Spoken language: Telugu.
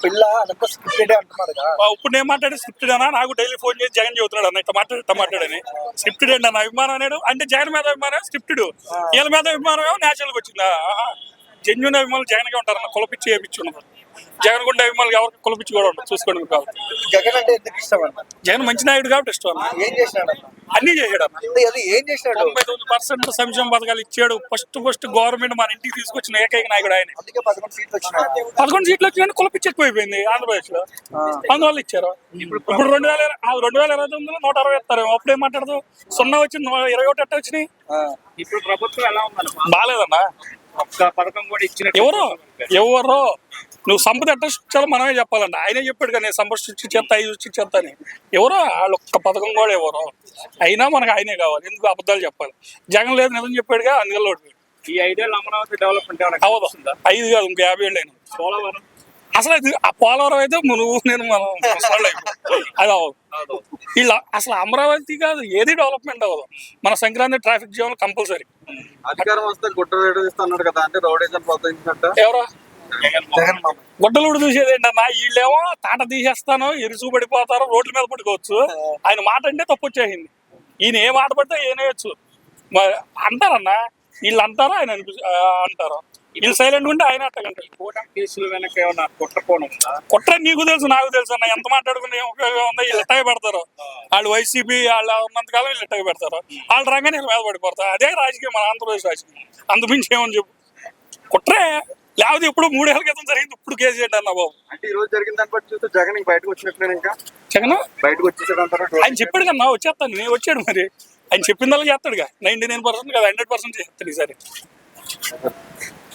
పిల్ల అదంతా స్క్రిప్టెడ్ అంటున్నారు కదా. ఇప్పుడు నేను మాట్లాడే స్క్రిప్టెడ్ అన్నా, నాకు డైలీ ఫోన్ చేసి జగన్ చెబుతున్నాడు అన్న ఇట్లా మాట్లాడని. స్క్రిప్టెడ్ ఏంటి అన్న అభిమానం అనేది, అంటే జగన్ మీద అభిమానం స్క్రిప్టెడ్, వీళ్ళ మీద అభిమానం న్యాచురల్గా వచ్చిందా? జెన్యున్ అభిమానులు జగన్గా ఉంటారన్న, కులపిచ్చి వేపించి ఉన్నారు. జగన్ గుండె అభిమానులు ఎవరికి కులపిచ్చి కూడా ఉండదు, చూసుకోండి మీరు కావాలి. జగన్ అంటే ఎందుకు ఇష్టం అన్న? జగన్ మంచి నాయుడు కాబట్టి ఇష్టం అన్న. ఏం చేసినాడు అన్న? అన్ని చేశాడు అన్న. ఏం చేసినాడు? 99% సంక్షేమ పథకాలు ఇచ్చాడు. ఫస్ట్ గవర్నమెంట్ మన ఇంటికి తీసుకొచ్చిన ఏకైక నాయకుడు ఆయన. అందుకే 11 సీట్లు వచ్చినాయి. 11 సీట్లు వచ్చినా కులపిచ్చి ఎక్కువైపోయింది ఆంధ్రప్రదేశ్ లో, అందువల్ల ఇచ్చారు. ఇప్పుడు 2029లో 160 ఇస్తారు. అప్పుడేం మాట్లాడదు, 0 వచ్చి 21 ఎట్ట వచ్చినాయి. ఇప్పుడు ప్రభుత్వం ఎలా ఉందన్న? బాగాలేదన్నా. ఒక్క పథకం కూడా ఇచ్చిన ఎవరో నువ్వు సంపద ఎట్ట సృష్టించాలో మనమే చెప్పాలంట. ఆయనే చెప్పాడు కదా, నేను సంపద సృష్టించేస్తా, అవి సృష్టించేస్తా అని. ఎవరో వాళ్ళు ఒక్క పథకం కూడా ఎవరో, అయినా మనకు ఆయనే కావాలి. ఎందుకు అబద్ధాలు చెప్పాలి? జగన్ లేదు నిజం చెప్పాడుగా, అందువల్ల ఓడిపోయాడు. ఈ 5 ఏళ్ళు అమరావతి డెవలప్మెంట్ అవదు, 5 కాదు ఇంకా 50 ఏళ్ళు అయినా. పోలవరం అసలు అది ఆ పోలవరం అయితే నువ్వు నేను మనం అది అవ్వదు. వీళ్ళ అసలు అమరావతి కాదు, ఏది డెవలప్మెంట్ అవ్వదు. మన సంక్రాంతి ట్రాఫిక్ జామ్ కంపల్సరీ. అధికారం వస్తే గుట్ట రేటు ఇస్తున్నాడు కదా, అంటే రౌడీజం ప్రోత్సహించినట్టు. ఎవరో జగన్ మామ గుడ్డలు కూడా చూసేది ఏంటన్నా, వీళ్ళేమో తాట తీసేస్తాను, ఎరుసు పడిపోతారు, రోడ్ల మీద పడుకోవచ్చు. ఆయన మాట అంటే తప్పు వచ్చేసింది. ఈయన ఏ మాట పడితే ఏనేయచ్చు అంటారన్నా. వీళ్ళు అంటారు, ఆయన అంటారు. వీళ్ళు సైలెంట్ ఉంటే ఆయన అట్టగంటారు. కూటమి కేసులు వెనక ఏమన్నా కుట్రకోణం ఉందా? కుట్ర నీకు తెలుసు, నాకు తెలుసు అన్న. ఎంత మాట్లాడుకున్నా ఏం ఉపయోగం ఉందో? వీళ్ళు ఇట్టగా పెడతారు. వాళ్ళు వైసీపీ వాళ్ళు ఉన్నంతకాలం వీళ్ళు ఇట్టగా పెడతారు. వాళ్ళు రంగానే మీద పడిపోతారు. అదే రాజకీయం, మన ఆంధ్రప్రదేశ్ రాజకీయం. అంతమించి ఏమని చెప్పు, కుట్రే. లేకపోతే ఇప్పుడు 3 ఏళ్ల క్రితం జరిగింది, ఇప్పుడు కేసు ఏంటి అన్న బాబు? అంటే ఈ రోజు జరిగిన దాన్ని బట్టి చూస్తే జగన్ బయటకు వచ్చినట్లే, ఇంకా జగన్ బయటకు వచ్చేసాడు అంటారా? ఆయన చెప్పాడు కన్నా, వచ్చేస్తాను నేను, వచ్చాడు మరి. ఆయన చెప్పిందల్లా చేస్తాడుగా, 99% కదా 100% చేస్తాడు ఈసారి.